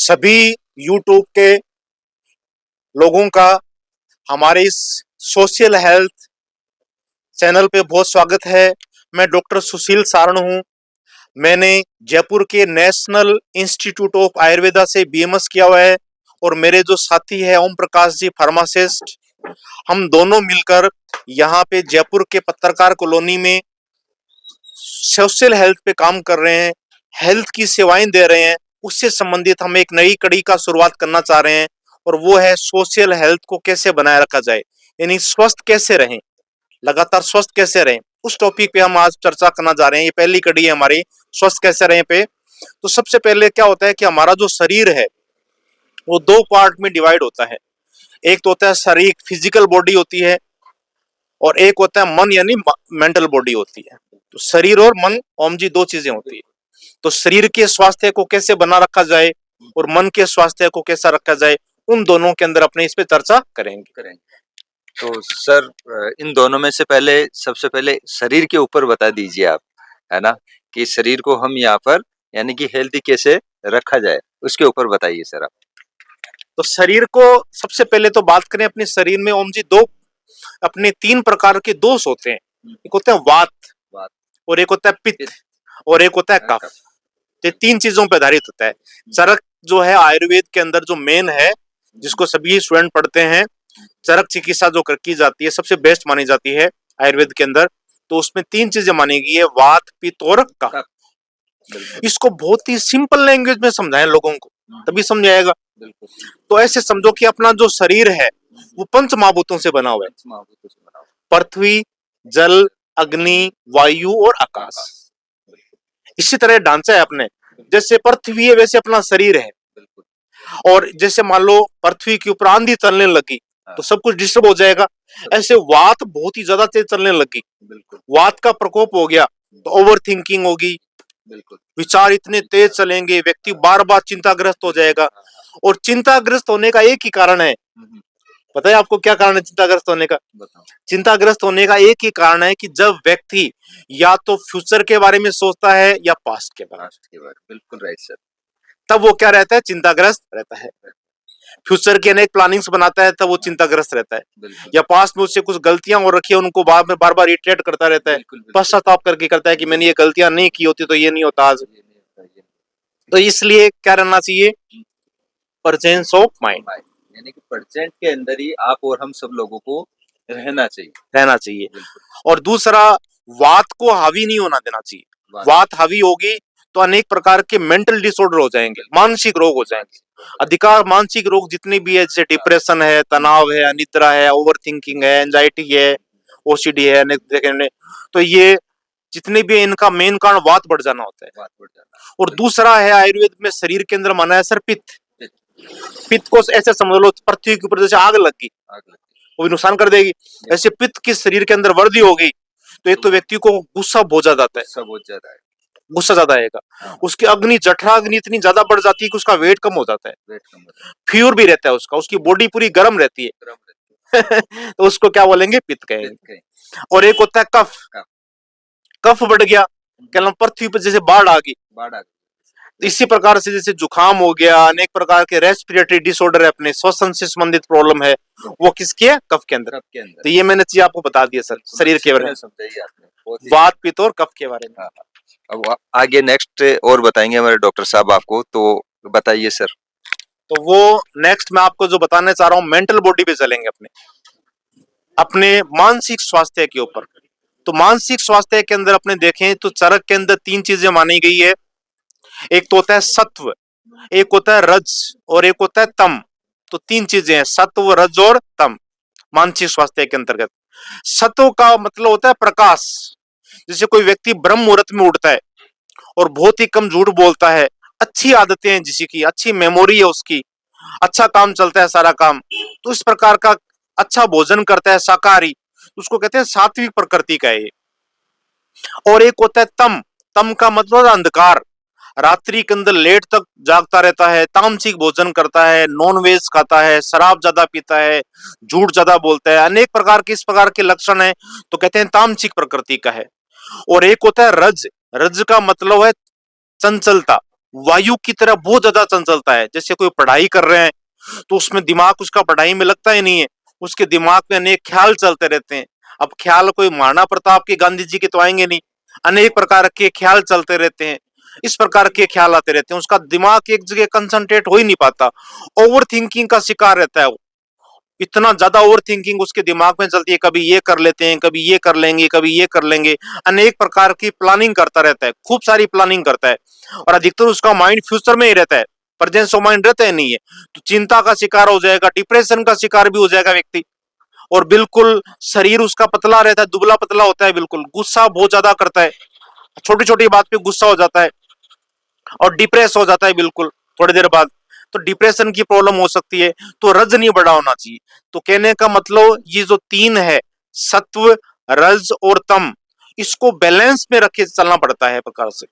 सभी यूट्यूब के लोगों का हमारे इस सोशल हेल्थ चैनल पे बहुत स्वागत है। मैं डॉक्टर सुशील सारण हूँ। मैंने जयपुर के नेशनल इंस्टीट्यूट ऑफ आयुर्वेदा से बीएमएस किया हुआ है और मेरे जो साथी है ओम प्रकाश जी फार्मासिस्ट, हम दोनों मिलकर यहाँ पे जयपुर के पत्रकार कॉलोनी में सोशल हेल्थ पे काम कर रहे हैं, हेल्थ की सेवाएं दे रहे हैं। उससे संबंधित हम एक नई कड़ी का शुरुआत करना चाह रहे हैं और वो है सोशल हेल्थ को कैसे बनाए रखा जाए, यानी स्वस्थ कैसे रहें, लगातार स्वस्थ कैसे रहें। उस टॉपिक पे हम आज चर्चा करना जा रहे हैं। ये पहली कड़ी है हमारी स्वस्थ कैसे रहें पे। तो सबसे पहले क्या होता है कि हमारा जो शरीर है वो दो पार्ट में डिवाइड होता है। एक तो होता है शरीर, फिजिकल बॉडी होती है, और एक होता है मन यानी मेंटल बॉडी होती है। तो शरीर और मन, ओम जी, दो चीजें होती है। तो शरीर के स्वास्थ्य को कैसे बना रखा जाए और मन के स्वास्थ्य को कैसा रखा जाए, उन दोनों के अंदर अपने इस पे चर्चा करेंगे। तो सर, इन दोनों में से सबसे पहले शरीर के ऊपर बता दीजिए आप, है ना, कि शरीर को हम यहाँ पर यानी कि हेल्दी कैसे रखा जाए, उसके ऊपर बताइए सर आप। तो शरीर को सबसे पहले तो बात करें अपने शरीर में, ओम जी, अपने तीन प्रकार के दोष होते हैं। एक होता है वात, और एक होता है पित्त, और एक होता है कफ। ये तीन चीजों पर आधारित होता है। चरक जो है आयुर्वेद के अंदर जो मेन है, जिसको सभी स्टूडेंट पढ़ते हैं, चरक चिकित्सा जो की जाती है सबसे बेस्ट मानी जाती है आयुर्वेद के अंदर। तो उसमें तीन चीजें मानी गई है, वात, पित्त और कफ। इसको बहुत ही सिंपल लैंग्वेज में समझाएं लोगों को, तभी समझ आएगा। तो ऐसे समझो कि अपना जो शरीर है वो पंच महाभूतों से बना हुआ है। पृथ्वी, जल, अग्नि, वायु और आकाश। इसी तरह ढांचा है अपने, जैसे पृथ्वी है वैसे अपना शरीर है। और जैसे मान लो पृथ्वी के ऊपर आंधी चलने लगी तो सब कुछ डिस्टर्ब हो जाएगा। ऐसे वात बहुत ही ज्यादा तेज चलने लगी, वात का प्रकोप हो गया तो ओवर थिंकिंग होगी, विचार इतने तेज चलेंगे, व्यक्ति बार बार चिंताग्रस्त हो जाएगा। और चिंताग्रस्त होने का एक ही कारण है, पता है आपको क्या कारण है चिंताग्रस्त होने का? चिंताग्रस्त होने का एक ही कारण है कि जब व्यक्ति या तो फ्यूचर के बारे में सोचता है या पास्ट के बारे में। बिल्कुल राइट सर। तब वो क्या रहता है? चिंताग्रस्त रहता है। फ्यूचर की अनेक प्लानिंग्स बनाता है तब वो चिंताग्रस्त रहता है। या पास्ट में उससे कुछ गलतियां हो रखी है उनको बार बार रिट्रेट करता रहता है, पश्चाताप करके करता है कि मैंने ये गलतियां नहीं की होती तो ये नहीं होता आज। तो इसलिए क्या रहना चाहिए? प्रेजेंस ऑफ माइंड, यानी कि प्रेजेंट के अंदर ही आप और हम सब लोगों को रहना चाहिए। और दूसरा, वात को हावी नहीं होना देना चाहिए। वात हावी होगी तो अनेक प्रकार के मेंटल डिसऑर्डर हो जाएंगे, मानसिक रोग हो जाएंगे। अधिकार मानसिक रोग जितने भी है, जैसे डिप्रेशन है, तनाव है, अनिद्रा है, ओवर थिंकिंग है, एंजाइटी है, ओसीडी है, तो ये जितने भी इनका मेन कारण वात बढ़ जाना होता है। और दूसरा है आयुर्वेद में शरीर के अंदर माना है सर पित्त। पित्त को ऐसे समझ लो पृथ्वी के ऊपर जैसे आग लगी, वो भी नुकसान कर देगी। ऐसे पित्त की शरीर के अंदर वृद्धि होगी तो एक तो व्यक्ति को गुस्सा बहुत ज्यादा आता है, गुस्सा ज्यादा आएगा। उसकी अग्नि, जठराग्नि इतनी ज्यादा बढ़ जाती है कि उसका वेट कम हो जाता है, फीवर भी रहता है उसका, उसकी बॉडी पूरी गर्म रहती है। तो उसको क्या बोलेंगे? पित्त कहेंगे। और एक होता है कफ। कफ बढ़ गया, क्या पृथ्वी पर जैसे बाढ़ आ गई। इसी प्रकार से जैसे जुकाम हो गया, अनेक प्रकार के रेस्पिरेटरी डिसऑर्डर है, अपने श्वसन से संबंधित प्रॉब्लम है, वो किसके है? कफ के अंदर। तो ये मैंने चीज आपको बता दिया सर, शरीर के बारे में, वात, पित्त और कफ के बारे में। अब आगे नेक्स्ट और बताएंगे हमारे डॉक्टर साहब आपको, तो बताइए सर। तो वो नेक्स्ट मैं आपको जो बताने चाह रहा हूँ, मेंटल बॉडी पे चलेंगे, अपने मानसिक स्वास्थ्य के ऊपर। तो मानसिक स्वास्थ्य के अंदर अपने देखें तो चरक के अंदर तीन चीजें मानी गई है। एक तो होता है सत्व, एक होता है रज और एक होता है तम। तो तीन चीजें हैं, सत्व, रज और तम, मानसिक स्वास्थ्य के अंतर्गत। सत्व का मतलब होता है प्रकाश। जैसे कोई व्यक्ति ब्रह्म मुहूर्त में उठता है और बहुत ही कम झूठ बोलता है, अच्छी आदतें हैं, जिसी की अच्छी मेमोरी है, उसकी अच्छा काम चलता है सारा काम, तो इस प्रकार का अच्छा भोजन करता है शाकाहारी, उसको कहते हैं सात्विक प्रकृति का है ये। और एक होता है तम। तम का मतलब अंधकार, रात्रि के अंदर लेट तक जागता रहता है, तामसिक भोजन करता है, नॉन वेज खाता है, शराब ज्यादा पीता है, झूठ ज्यादा बोलता है, अनेक प्रकार के इस प्रकार के लक्षण है, तो कहते हैं तामसिक प्रकृति का है। और एक होता है रज। रज का मतलब है चंचलता, वायु की तरह बहुत ज्यादा चंचलता है। जैसे कोई पढ़ाई कर रहे हैं तो उसमें दिमाग उसका पढ़ाई में लगता ही नहीं है, उसके दिमाग में अनेक ख्याल चलते रहते हैं। अब ख्याल कोई महाराणा प्रताप के, गांधी जी के तो आएंगे नहीं, अनेक प्रकार के ख्याल चलते रहते हैं, इस प्रकार के ख्याल आते रहते हैं, उसका दिमाग एक जगह कंसंट्रेट हो ही नहीं पाता, ओवर थिंकिंग का शिकार रहता है वो। इतना ज्यादा ओवर थिंकिंग उसके दिमाग में चलती है, कभी ये कर लेते हैं, कभी ये कर लेंगे, कभी ये कर लेंगे, अनेक प्रकार की प्लानिंग करता रहता है, खूब सारी प्लानिंग करता है, और अधिकतर उसका माइंड फ्यूचर में ही रहता है, प्रेजेंस ऑफ माइंड रहता है नहीं है। तो चिंता का शिकार हो जाएगा, डिप्रेशन का शिकार भी हो जाएगा व्यक्ति, और बिल्कुल शरीर उसका पतला रहता है, दुबला पतला होता है, बिल्कुल गुस्सा बहुत ज्यादा करता है, छोटी छोटी बात पे गुस्सा हो जाता है, और डिप्रेस हो जाता है बिल्कुल थोड़ी देर बाद। तो डिप्रेशन की प्रॉब्लम हो सकती है। तो रज नहीं बड़ा होना चाहिए। तो कहने का मतलब ये जो तीन है, सत्व, रज और तम, इसको बैलेंस में रखे चलना पड़ता है प्रकार से।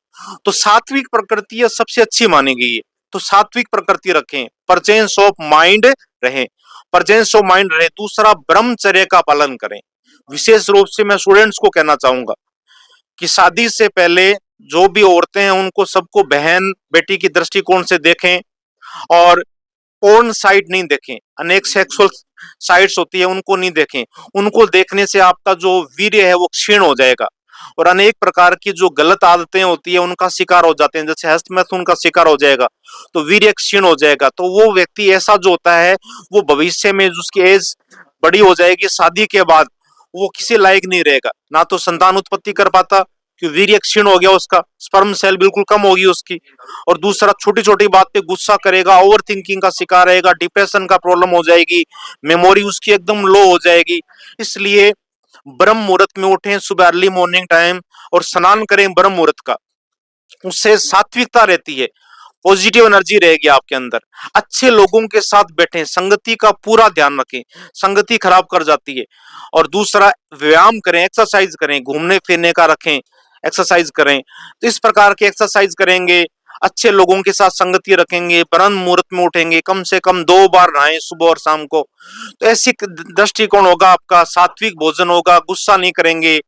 तो सात्विक प्रकृति सबसे अच्छी मानी गई है। तो सात्विक प्रकृति रखें, परचेंस ऑफ माइंड रहे, परचेंस ऑफ माइंड रहे। दूसरा, ब्रह्मचर्य का पालन करें। विशेष रूप से मैं स्टूडेंट्स को कहना चाहूंगा कि शादी से पहले जो भी औरतें हैं उनको सबको बहन बेटी की दृष्टिकोण से देखें, और पोर्न साइट नहीं देखें, अनेक सेक्सुअल साइट्स होती है उनको नहीं देखें। उनको देखने से आपका जो वीर्य है वो क्षीण हो जाएगा, और अनेक प्रकार की जो गलत आदतें होती है उनका शिकार हो जाते हैं, जैसे हस्तमैथुन का शिकार हो जाएगा, तो वीर्य क्षीण हो जाएगा। तो वो व्यक्ति ऐसा जो होता है वो भविष्य में जिसकी एज बड़ी हो जाएगी शादी के बाद, वो किसी लायक नहीं रहेगा, ना तो संतान उत्पत्ति कर पाता, कि वीर्य क्षीण हो गया उसका, स्पर्म सेल बिल्कुल कम होगी उसकी। और दूसरा, छोटी छोटी बात पे गुस्सा करेगा, ओवर थिंकिंग का शिकार रहेगा, डिप्रेशन का प्रॉब्लम हो जाएगी, मेमोरी उसकी एकदम लो हो जाएगी। इसलिए ब्रह्म मुहूर्त में उठें, सुबह अर्ली मॉर्निंग टाइम, और स्नान करें ब्रह्म मुहूर्त का, उससे सात्विकता रहती है, पॉजिटिव एनर्जी रहेगी आपके अंदर। अच्छे लोगों के साथ बैठें, संगति का पूरा ध्यान रखें, संगति खराब कर जाती है। और दूसरा, व्यायाम करें, एक्सरसाइज करें, घूमने फिरने का रखें, एक्सरसाइज करें। तो इस प्रकार के एक्सरसाइज करेंगे, अच्छे लोगों के साथ संगति रखेंगे, ब्रह्म मुहूर्त में उठेंगे, कम से कम 2 बार नहाएं, सुबह और शाम को। तो ऐसी दृष्टिकोण होगा आपका, सात्विक भोजन होगा, गुस्सा नहीं करेंगे,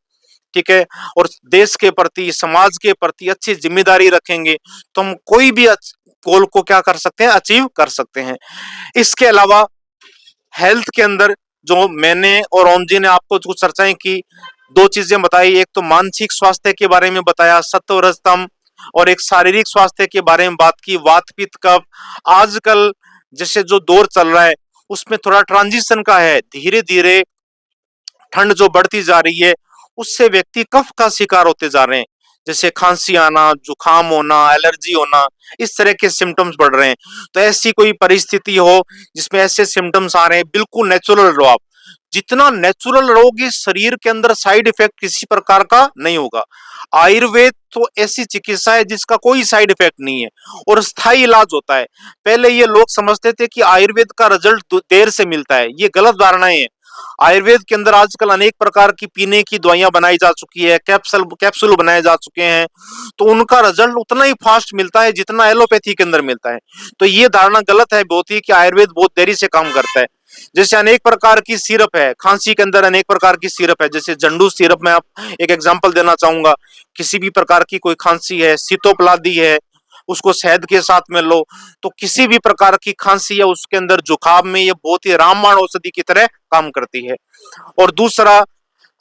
ठीक है, और देश के प्रति, समाज के प्रति अच्छी जिम्मेदारी रखेंगे, तो हम कोई भी गोल को क्या कर सकते हैं, अचीव कर सकते हैं। इसके अलावा हेल्थ के अंदर जो मैंने और ओम जी ने आपको कुछ चर्चाएं की, 2 चीजें बताई, एक तो मानसिक स्वास्थ्य के बारे में बताया, सत्व रज तम, और एक शारीरिक स्वास्थ्य के बारे में बात की, वात पित्त कफ। आजकल जैसे जो दौर चल रहा है उसमें थोड़ा ट्रांजिशन का है, धीरे धीरे ठंड जो बढ़ती जा रही है उससे व्यक्ति कफ का शिकार होते जा रहे हैं, जैसे खांसी आना, जुकाम होना, एलर्जी होना, इस तरह के सिम्टम्स बढ़ रहे हैं। तो ऐसी कोई परिस्थिति हो जिसमें ऐसे सिम्टम्स आ रहे हैं, बिल्कुल नेचुरल रहो आप। जितना नेचुरल रहोगे शरीर के अंदर साइड इफेक्ट किसी प्रकार का नहीं होगा। आयुर्वेद तो ऐसी चिकित्सा है जिसका कोई साइड इफेक्ट नहीं है, और स्थायी इलाज होता है। पहले ये लोग समझते थे कि आयुर्वेद का रिजल्ट देर से मिलता है, ये गलत धारणाएं हैं। आयुर्वेद के अंदर आजकल अनेक प्रकार की पीने की दवाइयां बनाई जा चुकी है, कैप्सूल बनाए जा चुके हैं, तो उनका रिजल्ट उतना ही फास्ट मिलता है जितना एलोपैथी के अंदर मिलता है। तो ये धारणा गलत है बहुत ही, कि आयुर्वेद बहुत देरी से काम करता है। जैसे अनेक प्रकार की सिरप है, खांसी के अंदर अनेक प्रकार की सिरप है, जैसे जंडू सिरप में आप एक एग्जांपल देना चाहूंगा। किसी भी प्रकार की कोई खांसी है, सीतोपलादी है, उसको शहद के साथ में लो, तो किसी भी प्रकार की खांसी है उसके अंदर, जुकाम में, ये बहुत ही रामबाण औषधि की तरह काम करती है। और दूसरा,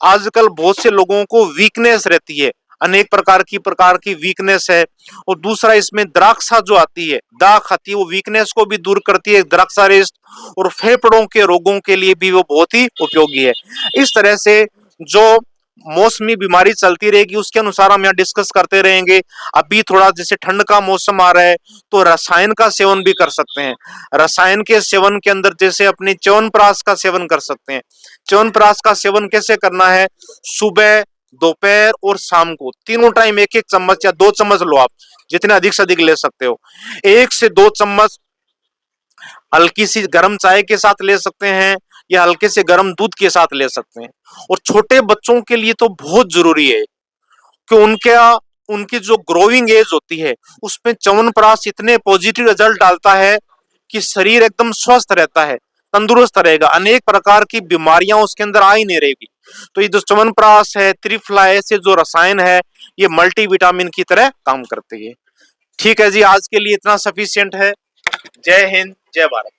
आजकल बहुत से लोगों को वीकनेस रहती है, अनेक प्रकार की वीकनेस है, और दूसरा इसमें द्राक्षा जो आती है, दाख आती है, वो वीकनेस को भी दूर करती है, द्राक्षा रेस्ट, और फेफड़ों के रोगों के लिए भी वो बहुत ही उपयोगी है। इस तरह से जो मौसमी बीमारी चलती रहेगी उसके अनुसार हम यहाँ डिस्कस करते रहेंगे। अभी थोड़ा जैसे ठंड का मौसम आ रहा है तो रसायन का सेवन भी कर सकते हैं। रसायन के सेवन के अंदर जैसे अपने च्यवनप्राश का सेवन कर सकते हैं। च्यवनप्राश का सेवन कैसे करना है, सुबह, दोपहर और शाम को तीनों टाइम 1-1 चम्मच या 2 चम्मच लो, आप जितने अधिक से अधिक ले सकते हो। 1 से 2 चम्मच हल्की सी गर्म चाय के साथ ले सकते हैं, या हल्के से गर्म दूध के साथ ले सकते हैं। और छोटे बच्चों के लिए तो बहुत जरूरी है कि उनकी जो ग्रोइंग एज होती है उसमें च्यवनप्राश इतने पॉजिटिव रिजल्ट डालता है कि शरीर एकदम स्वस्थ रहता है, तंदुरुस्त रहेगा, अनेक प्रकार की बीमारियां उसके अंदर आ ही नहीं रहेगी। तो ये जो च्यवनप्राश है, त्रिफला, ऐसे जो रसायन है, ये मल्टीविटामिन की तरह काम करते हैं। ठीक है जी, आज के लिए इतना सफिशिएंट है। जय हिंद, जय भारत।